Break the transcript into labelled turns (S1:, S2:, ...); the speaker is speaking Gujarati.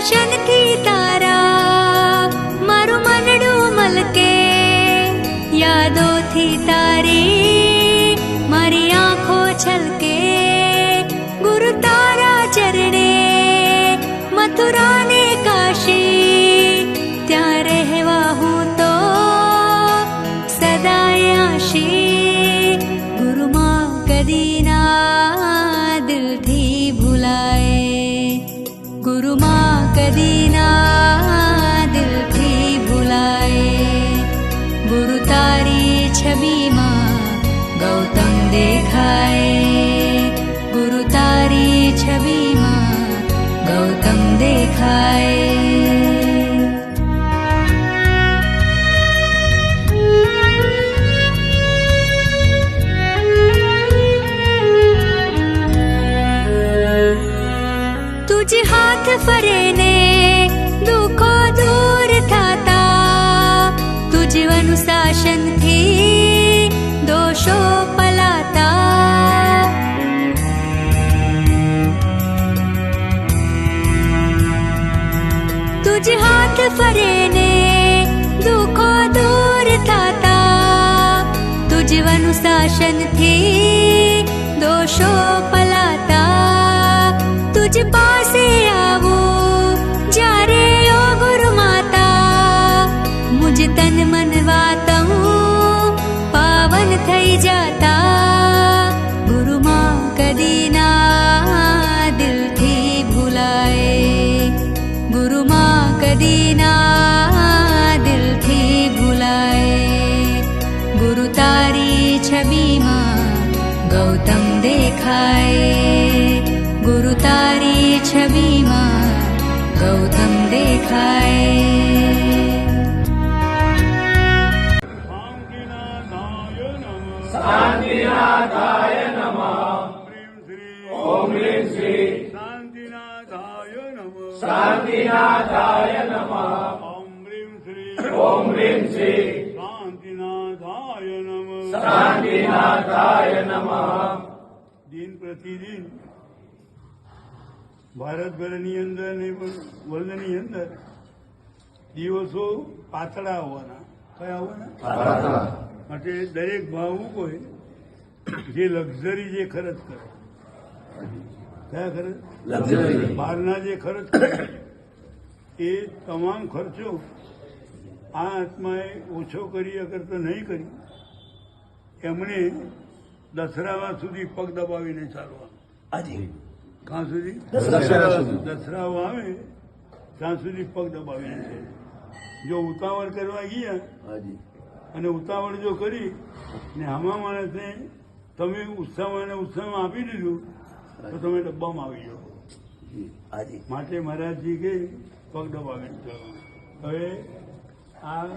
S1: દર્શનથી તારા મારું મનડું મલકે, યાદોથી તારી મારી આંખો છલકે. ગુરુ તારા ચરણે મથુરા ને કાશી, ત્યાં રહેવા હું તો સદાય આશી. ગુરુમાં કદી ના દિલથી ભૂલાય, ગુરુમાં કદી ના દિલથી ભૂલાય. ગુરુ તારી છબીમાં ગૌતમ દેખાય, ગુરુ તારી છબીમાં ગૌતમ દેખાય. तुझे हाथ फरे ने दुखो दूर थाता, तुझे अनुशासन थी दोषो पलाता. तुझे हाथ फरे ने दुखो दूर थाता, तुझे अनुशासन थी दोषो पलाता. तुझ પાસે આવું જ્યારે ઓ ગુરુ માતા, મુજ તન મન વાતમ પાવન થઈ જાતા. ગુરુમાં કદી ના દિલથી ભૂલાય, ગુરુમાં કદી ના દિલથી ભૂલાય. ગુરુ તારી છબીમાં ગૌતમ દેખાય, ગુરુ તારી છબીમાં ગૌતમ દેખાય.
S2: શાંતિનાથાય નમઃ. ઓમ હ્રીં શ્રી શાંતિનાથાય નમઃ. શાંતિનાથાય નમઃ. ઓમ હ્રીં શ્રી શાંતિનાથાય નમઃ. શાંતિનાથાય નમઃ.
S3: દિન પ્રતિદિન ભારતભરની અંદર ને પણ વર્લ્ડની અંદર દિવસો પાતળા હોવાના, કયા હોવાના માટે દરેક ભાવુકોએ જે લક્ઝરી જે ખર્ચ કરે, કયા ખર્ચ બહારના જે ખર્ચ કરે એ તમામ ખર્ચો આ આત્માએ ઓછો કરી અગર તો નહીં કરી, એમણે દસરાવા સુધી પગ દબાવીને ચાલવાનું. ક્યાં સુધી? દસરાઓ આવે ત્યાં સુધી પગ દબાવીને છે. જો ઉતાવળ કરવા ગયા અને ઉતાવળ જો કરી ને આમાં માણસને તમે ઉત્સાહમાં આપી દીધું તો તમે ડબ્બામાં આવી જાઓ. માટે મહારાજજી કે પગ દબાવીને ચાલવાનું. હવે આ